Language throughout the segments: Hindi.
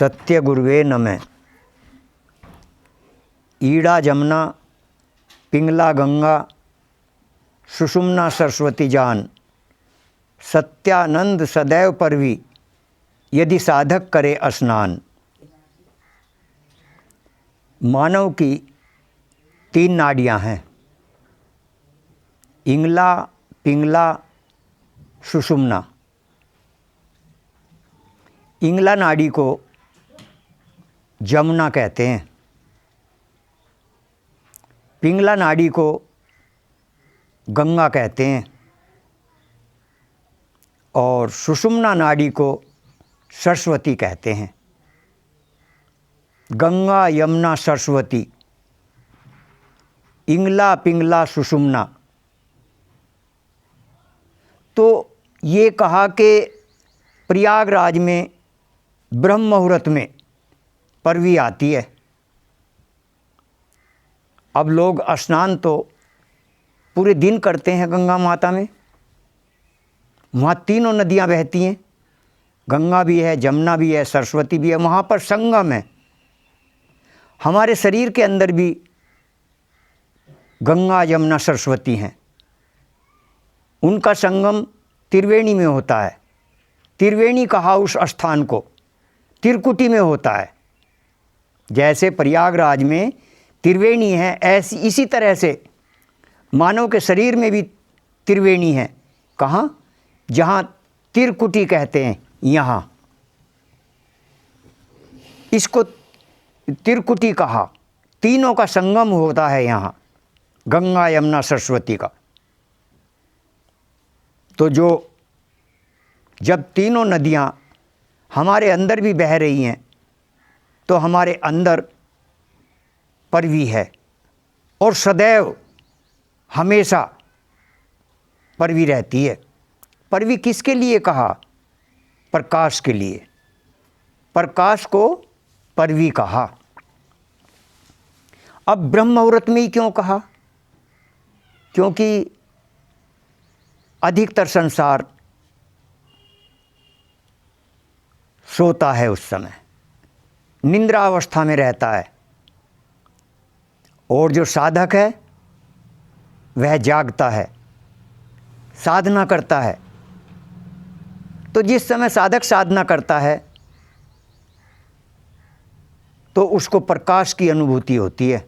सत्य गुरुवे नमः। ईड़ा जमुना पिंगला गंगा सुषुम्ना सरस्वती जान, सत्यानंद सदैव परवी यदि साधक करे स्नान। मानव की 3 नाड़ियाँ हैं, इंगला, पिंगला, सुषुम्ना। इंगला नाड़ी को जमुना कहते हैं, पिंगला नाड़ी को गंगा कहते हैं और सुषुम्ना नाड़ी को सरस्वती कहते हैं। गंगा यमुना सरस्वती, इंगला पिंगला सुषुम्ना। तो ये कहा कि प्रयागराज में ब्रह्म मुहूर्त में परवी आती है। अब लोग स्नान तो पूरे दिन करते हैं गंगा माता में। वहाँ 3 नदियाँ बहती हैं, गंगा भी है, जमुना भी है, सरस्वती भी है। वहाँ पर संगम है। हमारे शरीर के अंदर भी गंगा यमुना सरस्वती हैं। उनका संगम त्रिवेणी में होता है। त्रिवेणी कहा उस स्थान को, त्रिकुटी में होता है। जैसे प्रयागराज में त्रिवेणी है, ऐसी इसी तरह से मानव के शरीर में भी त्रिवेणी है। कहाँ? जहाँ त्रिकुटी कहते हैं, यहाँ इसको त्रिकुटी कहा। तीनों का संगम होता है यहाँ, गंगा यमुना सरस्वती का। तो जब तीनों नदियाँ हमारे अंदर भी बह रही हैं तो हमारे अंदर परवी है और सदैव हमेशा परवी रहती है। परवी किसके लिए कहा? प्रकाश के लिए। प्रकाश को परवी कहा। अब ब्रह्म मुहूर्त में ही क्यों कहा? क्योंकि अधिकतर संसार सोता है, उस समय निद्रा अवस्था में रहता है, और जो साधक है वह जागता है, साधना करता है। तो जिस समय साधक साधना करता है तो उसको प्रकाश की अनुभूति होती है।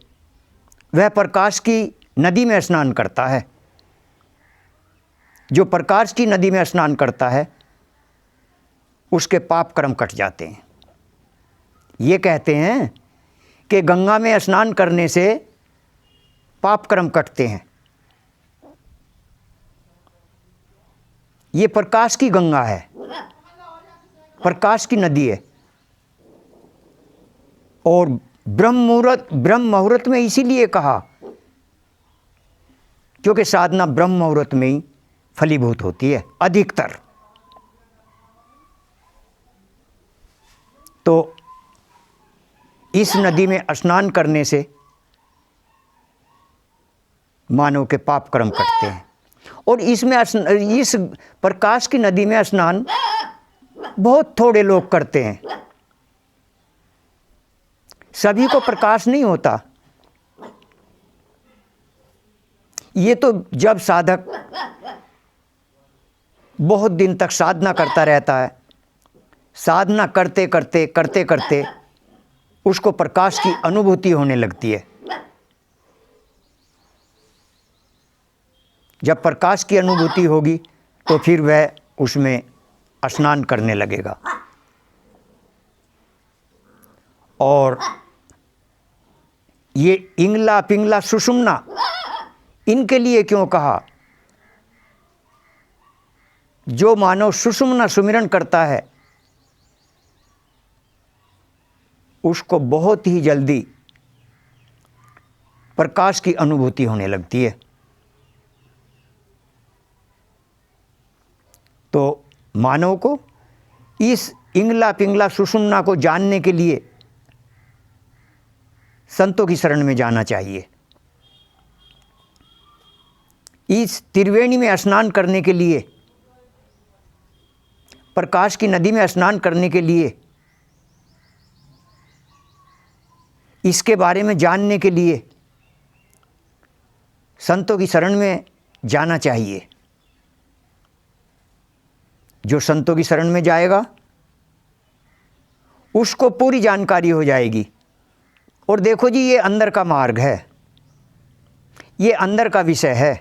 वह प्रकाश की नदी में स्नान करता है। जो प्रकाश की नदी में स्नान करता है उसके पाप कर्म कट जाते हैं। ये कहते हैं कि गंगा में स्नान करने से पाप कर्म कटते हैं। ये प्रकाश की गंगा है, प्रकाश की नदी है। और ब्रह्म मुहूर्त में इसीलिए कहा क्योंकि साधना ब्रह्म मुहूर्त में ही फलीभूत होती है अधिकतर। तो इस नदी में स्नान करने से मानव के पाप कर्म कटते हैं। और इस प्रकाश की नदी में स्नान बहुत थोड़े लोग करते हैं। सभी को प्रकाश नहीं होता। ये तो जब साधक बहुत दिन तक साधना करता रहता है, साधना करते करते उसको प्रकाश की अनुभूति होने लगती है। जब प्रकाश की अनुभूति होगी तो फिर वह उसमें स्नान करने लगेगा। और ये इंगला पिंगला सुषुम्ना, इनके लिए क्यों कहा? जो मानव सुषुम्ना सुमिरन करता है उसको बहुत ही जल्दी प्रकाश की अनुभूति होने लगती है। तो मानव को इस इंगला पिंगला सुषुम्ना को जानने के लिए संतों की शरण में जाना चाहिए। इस त्रिवेणी में स्नान करने के लिए, प्रकाश की नदी में स्नान करने के लिए इसके बारे में जानने के लिए संतों की शरण में जाना चाहिए। जो संतों की शरण में जाएगा उसको पूरी जानकारी हो जाएगी। और देखो जी, ये अंदर का मार्ग है, ये अंदर का विषय है।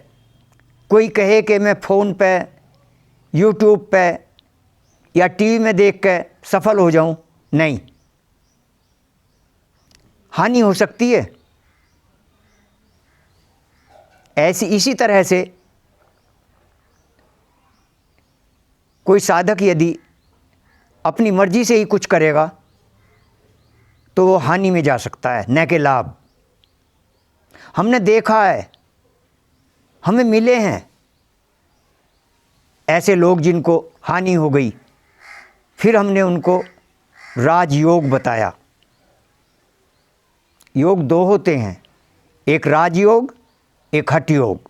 कोई कहे कि मैं फ़ोन पे, यूट्यूब पे या टीवी में देख के सफल हो जाऊं, नहीं, हानि हो सकती है। इसी तरह से कोई साधक यदि अपनी मर्जी से ही कुछ करेगा तो वो हानि में जा सकता है, न कि लाभ। हमने देखा है, हमें मिले हैं ऐसे लोग जिनको हानि हो गई, फिर हमने उनको राजयोग बताया। योग दो होते हैं, एक राजयोग, एक हठ योग।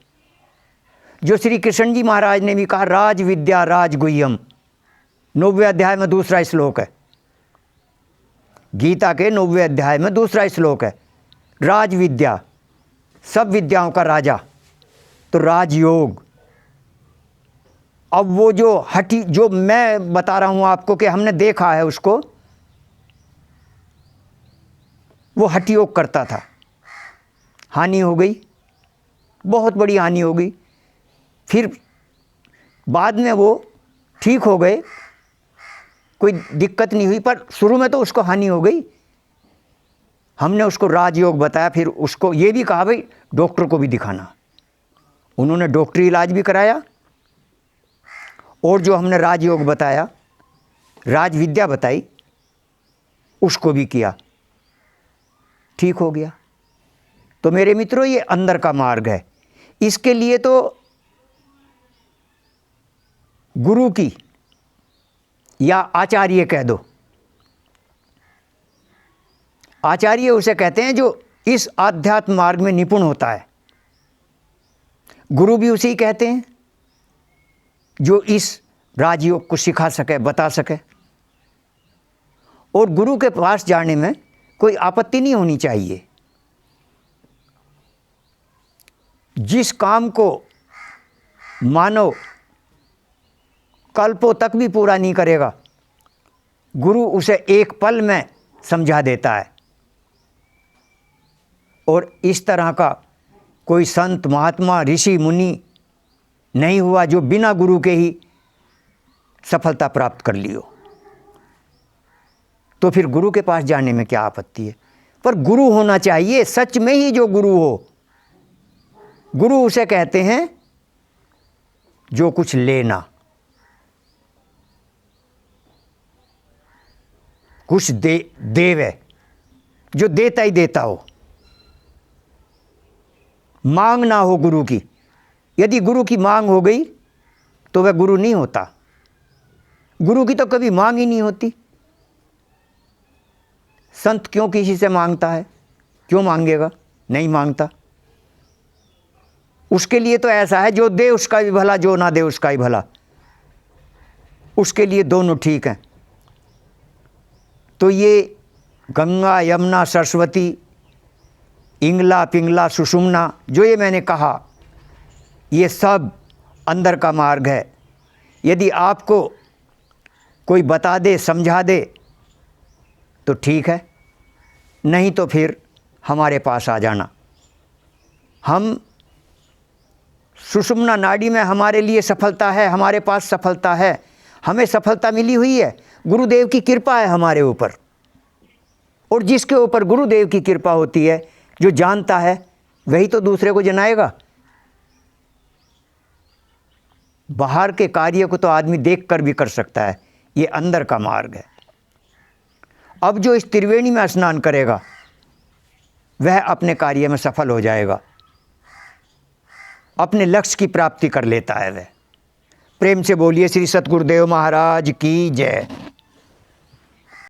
जो श्री कृष्ण जी महाराज ने भी कहा, राज विद्या राज गुह्यम, 90वें अध्याय में दूसरा श्लोक है, गीता के 90वें अध्याय में दूसरा श्लोक है। राज विद्या, सब विद्याओं का राजा, तो राजयोग। अब वो जो हठी, जो मैं बता रहा हूँ आपको कि हमने देखा है उसको, वो हठ योग करता था, हानि हो गई, बहुत बड़ी हानि हो गई। फिर बाद में वो ठीक हो गए, कोई दिक्कत नहीं हुई, पर शुरू में तो उसको हानि हो गई। हमने उसको राजयोग बताया, फिर उसको ये भी कहा भाई डॉक्टर को भी दिखाना। उन्होंने डॉक्टरी इलाज भी कराया, और जो हमने राजयोग बताया, राज विद्या बताई, उसको भी किया, ठीक हो गया। तो मेरे मित्रों, ये अंदर का मार्ग है। इसके लिए तो गुरु की या आचार्य कह दो, आचार्य उसे कहते हैं जो इस आध्यात्म मार्ग में निपुण होता है। गुरु भी उसे ही कहते हैं जो इस राजयोग को सिखा सके, बता सके। और गुरु के पास जाने में कोई आपत्ति नहीं होनी चाहिए। जिस काम को मानव कल्पों तक भी पूरा नहीं करेगा, गुरु उसे एक पल में समझा देता है। और इस तरह का कोई संत, महात्मा, ऋषि, मुनि नहीं हुआ जो बिना गुरु के ही सफलता प्राप्त कर लियो। तो फिर गुरु के पास जाने में क्या आपत्ति है? पर गुरु होना चाहिए, सच में ही जो गुरु हो। गुरु उसे कहते हैं जो कुछ लेना, कुछ देवे, जो देता ही देता हो, मांग ना हो गुरु की। यदि गुरु की मांग हो गई तो वह गुरु नहीं होता। गुरु की तो कभी मांग ही नहीं होती। संत क्यों किसी से मांगता है? क्यों मांगेगा? नहीं मांगता। उसके लिए तो ऐसा है, जो दे उसका भी भला, जो ना दे उसका ही भला। उसके लिए दोनों ठीक हैं। तो ये गंगा, यमुना, सरस्वती, इंगला, पिंगला, सुषुम्ना, जो ये मैंने कहा, ये सब अंदर का मार्ग है। यदि आपको कोई बता दे, समझा दे तो ठीक है, नहीं तो फिर हमारे पास आ जाना। हम सुषुम्ना नाड़ी में हमारे लिए सफलता है, हमारे पास सफलता है, हमें सफलता मिली हुई है, गुरुदेव की कृपा है हमारे ऊपर। और जिसके ऊपर गुरुदेव की कृपा होती है, जो जानता है, वही तो दूसरे को जनाएगा। बाहर के कार्य को तो आदमी देखकर भी कर सकता है, ये अंदर का मार्ग है। अब जो इस त्रिवेणी में स्नान करेगा वह अपने कार्य में सफल हो जाएगा, अपने लक्ष्य की प्राप्ति कर लेता है वह। प्रेम से बोलिए श्री सतगुरुदेव महाराज की जय।